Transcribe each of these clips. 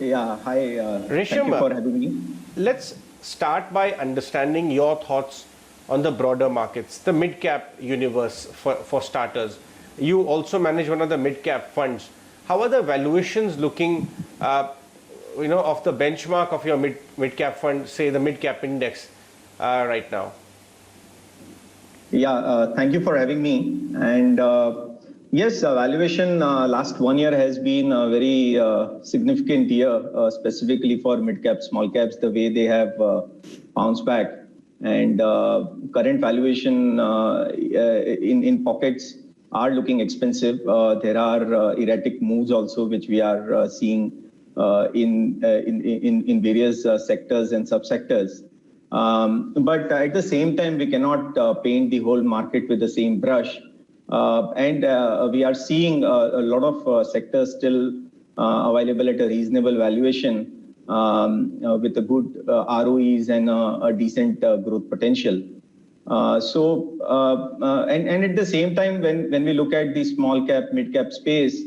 Yeah, hi. Thank you Resham, for having me. let's start by understanding your thoughts on the broader markets, the mid-cap universe for starters. You also manage one of the mid-cap funds. How are the valuations looking, of the benchmark of your mid-cap fund, say the mid-cap index right now? Yeah, thank you for having me. And yes, valuation last 1 year has been a very significant year, specifically for mid-cap, small caps, the way they have bounced back. And current valuation in pockets are looking expensive. There are erratic moves also, which we are seeing in various sectors and subsectors. But at the same time, we cannot paint the whole market with the same brush. And we are seeing a lot of sectors still available at a reasonable valuation with a good ROEs and a decent growth potential. And at the same time, when we look at the small cap, mid cap space,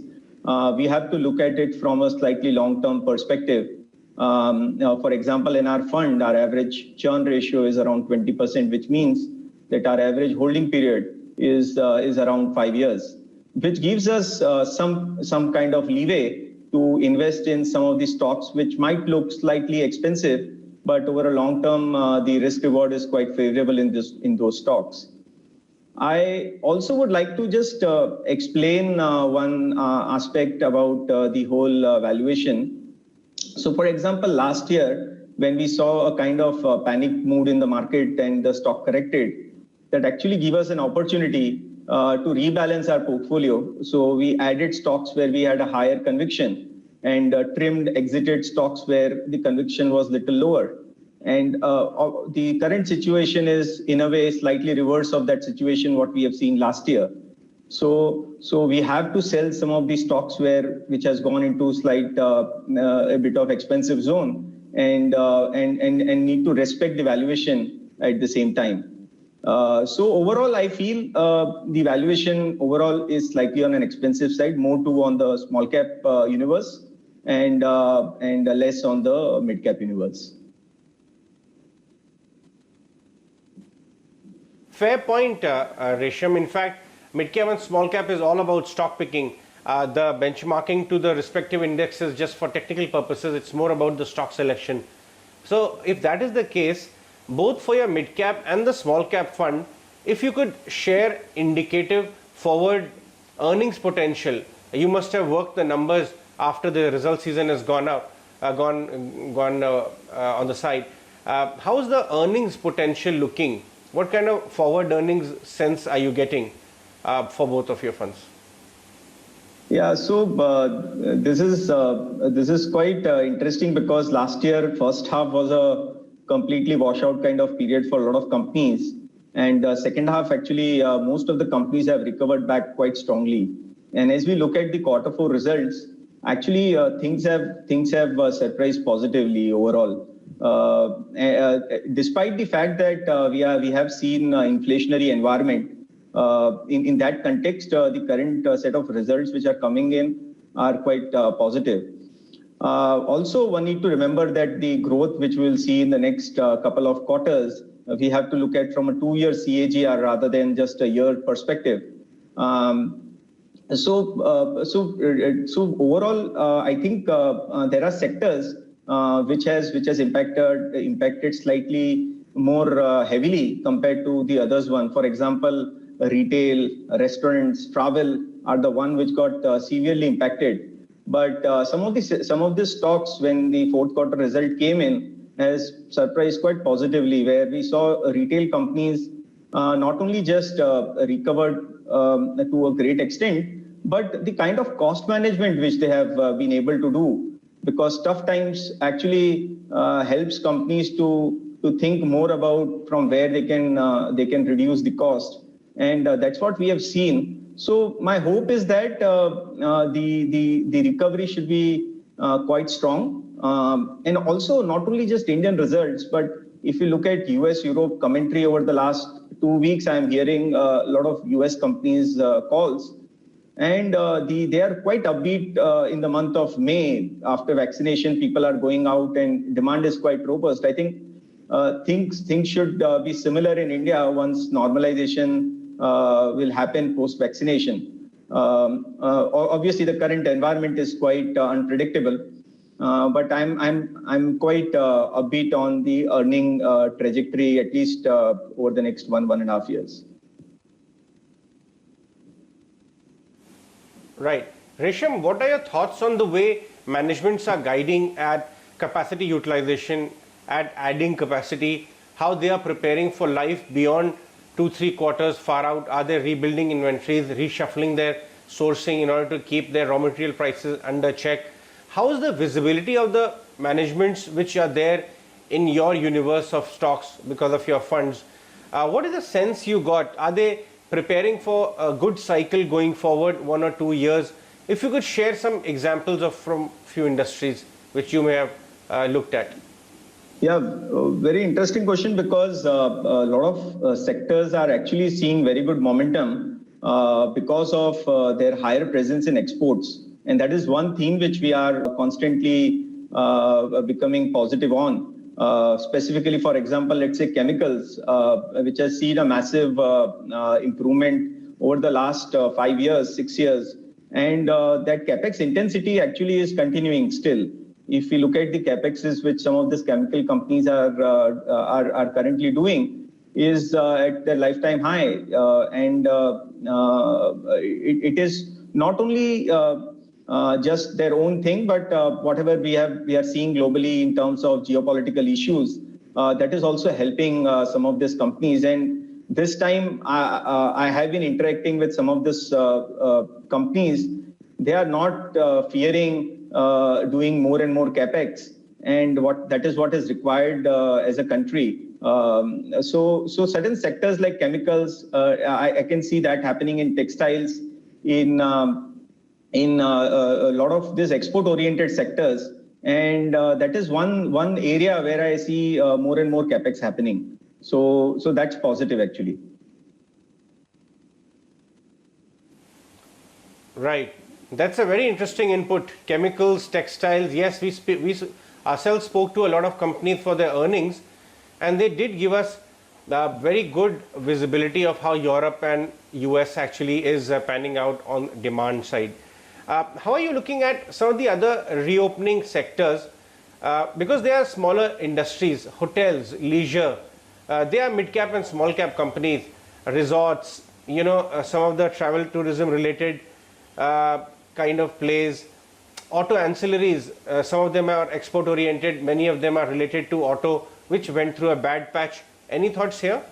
we have to look at it from a slightly long-term perspective. For example, in our fund, our average churn ratio is around 20%, which means that our average holding period is around 5 years, which gives us some kind of leeway to invest in some of the stocks which might look slightly expensive, but over a long term, the risk reward is quite favorable in those stocks. I also would like to just explain one aspect about the whole valuation. So, for example, last year, when we saw a kind of panic mood in the market and the stock corrected, that actually gave us an opportunity to rebalance our portfolio. So we added stocks where we had a higher conviction and exited stocks where the conviction was little lower. And the current situation is, in a way, slightly reverse of that situation, what we have seen last year. So we have to sell some of the stocks which has gone into a bit of expensive zone and need to respect the valuation at the same time. So overall, I feel the valuation overall is slightly on an expensive side, more on the small cap universe and less on the mid cap universe. Fair point, Resham. In fact, mid-cap and small cap is all about stock picking. The benchmarking to the respective indexes just for technical purposes, it's more about the stock selection. So if that is the case, both for your mid-cap and the small cap fund, if you could share indicative forward earnings potential, you must have worked the numbers after the result season has gone on the side. How is the earnings potential looking? What kind of forward earnings sense are you getting for both of your funds? Yeah, so this is quite interesting because last year first half was a completely washout kind of period for a lot of companies, and second half actually most of the companies have recovered back quite strongly. And as we look at the Q4 results, actually things have surprised positively overall. Despite the fact that we have seen inflationary environment, in that context, the current set of results which are coming in are quite positive. Also, one need to remember that the growth which we'll see in the next couple of quarters, we have to look at from a 2-year CAGR rather than just a year perspective. So overall, I think there are sectors which has impacted slightly more heavily compared to the others one. For example, retail, restaurants, travel are the one which got severely impacted. But some of the stocks, when the Q4 result came in, has surprised quite positively, where we saw retail companies not only just recovered to a great extent, but the kind of cost management which they have been able to do, because tough times actually helps companies to think more about from where they can reduce the cost, and that's what we have seen. So my hope is that the recovery should be quite strong, and also not only just Indian results, but if you look at US, Europe commentary over the last 2 weeks, I'm hearing a lot of US companies calls. And they are quite upbeat in the month of May. After vaccination, people are going out and demand is quite robust. I think things should be similar in India once normalization will happen post-vaccination. Obviously, the current environment is quite unpredictable, but I'm quite upbeat on the earning trajectory, at least over the next 1.5 years. Right. Resham, what are your thoughts on the way managements are guiding at capacity utilization, at adding capacity, how they are preparing for life beyond 2-3 quarters far out? Are they rebuilding inventories, reshuffling their sourcing in order to keep their raw material prices under check? How is the visibility of the managements which are there in your universe of stocks because of your funds? What is the sense you got? Are they preparing for a good cycle going forward 1 or 2 years? If you could share some examples of from few industries which you may have looked at. Yeah, very interesting question, because a lot of sectors are actually seeing very good momentum because of their higher presence in exports. And that is one theme which we are constantly becoming positive on. Specifically, for example, let's say chemicals, which has seen a massive improvement over the last 5 years, 6 years. And that capex intensity actually is continuing still. If we look at the capexes which some of these chemical companies are currently doing, is at their lifetime high. It is not only just their own thing, but whatever we are seeing globally in terms of geopolitical issues, that is also helping some of these companies. And this time I have been interacting with some of these companies. They are not fearing doing more and more capex, and that is what is required as a country. So certain sectors like chemicals, I can see that happening in textiles, in a lot of these export-oriented sectors, and that is one area where I see more and more capex happening. So that's positive actually. Right. That's a very interesting input. Chemicals, textiles. Yes, we ourselves spoke to a lot of companies for their earnings, and they did give us very good visibility of how Europe and US actually is panning out on demand side. How are you looking at some of the other reopening sectors? Because they are smaller industries, hotels, leisure, they are mid-cap and small-cap companies, resorts, some of the travel tourism related kind of plays, auto ancillaries, some of them are export oriented, many of them are related to auto, which went through a bad patch. Any thoughts here?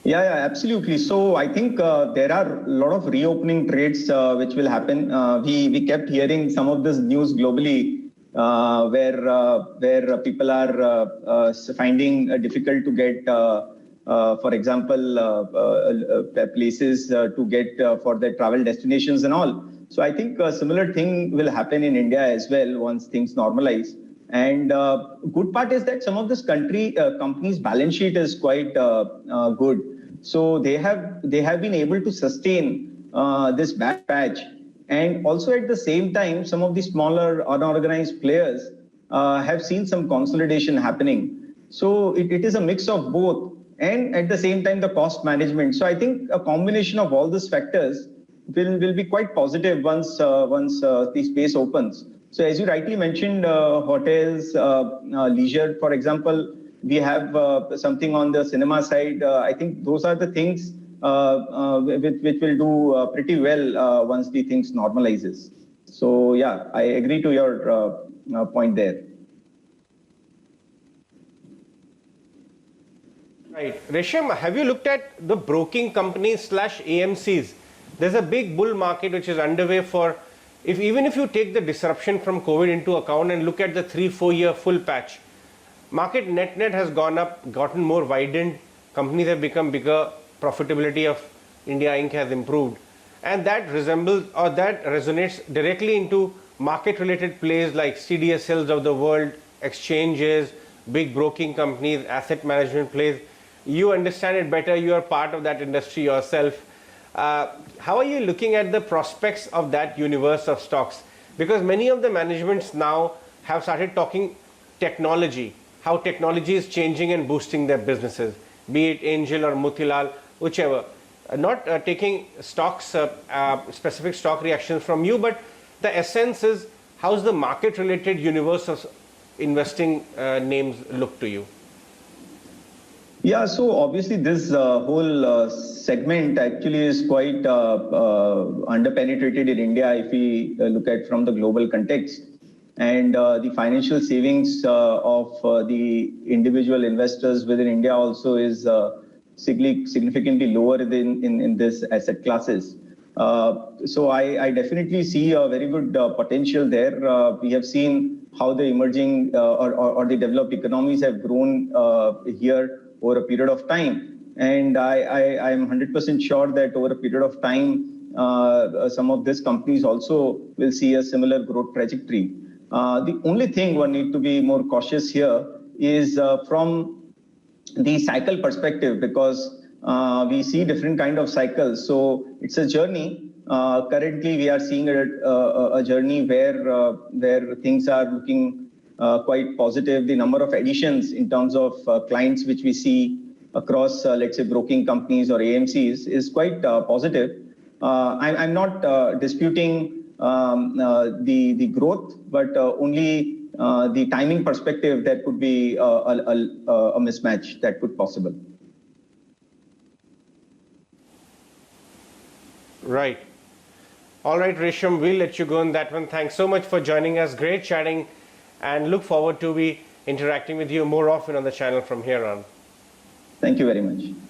Yeah, absolutely. So I think there are a lot of reopening trades which will happen. We kept hearing some of this news globally, where people are finding difficult to get, for example, places to get for their travel destinations and all. So I think a similar thing will happen in India as well once things normalize. And good part is that some of this companies' balance sheet is quite good. So they have been able to sustain this bad patch. And also at the same time, some of the smaller unorganized players have seen some consolidation happening. So it is a mix of both, and at the same time the cost management. So I think a combination of all these factors will be quite positive once the space opens. So as you rightly mentioned, hotels, leisure, for example, we have something on the cinema side. I think those are the things which will do pretty well once the things normalizes. So yeah, I agree to your point there. Right. Resham, have you looked at the broking companies / AMCs? There's a big bull market which is underway for, even if you take the disruption from COVID into account and look at the 3-4 year full patch, market net has gone up, gotten more widened, companies have become bigger, profitability of India Inc. has improved, and that resembles or that resonates directly into market related plays like CDSLs of the world, exchanges, big broking companies, asset management plays. You understand it better, you are part of that industry yourself. How are you looking at the prospects of that universe of stocks? Because many of the managements now have started talking technology, how technology is changing and boosting their businesses, be it Angel or Motilal, whichever. Not taking stocks, specific stock reactions from you, but the essence is how's the market related universe of investing names look to you? Yeah, so obviously this whole segment actually is quite underpenetrated in India if we look at from the global context. And the financial savings of the individual investors within India also is significantly lower than in this asset classes. So I definitely see a very good potential there. We have seen how the emerging or the developed economies have grown here over a period of time. And I am 100% sure that over a period of time, some of these companies also will see a similar growth trajectory. The only thing one need to be more cautious here is from the cycle perspective, because we see different kind of cycles. So it's a journey. Currently, we are seeing a journey where things are looking quite positive. The number of additions in terms of clients which we see across, let's say, broking companies or AMCs is quite positive. I'm not disputing the growth, but only the timing perspective that could be a mismatch that could possible. Right. All right, Resham, we'll let you go on that one. Thanks so much for joining us. Great chatting, and look forward to be interacting with you more often on the channel from here on. Thank you very much.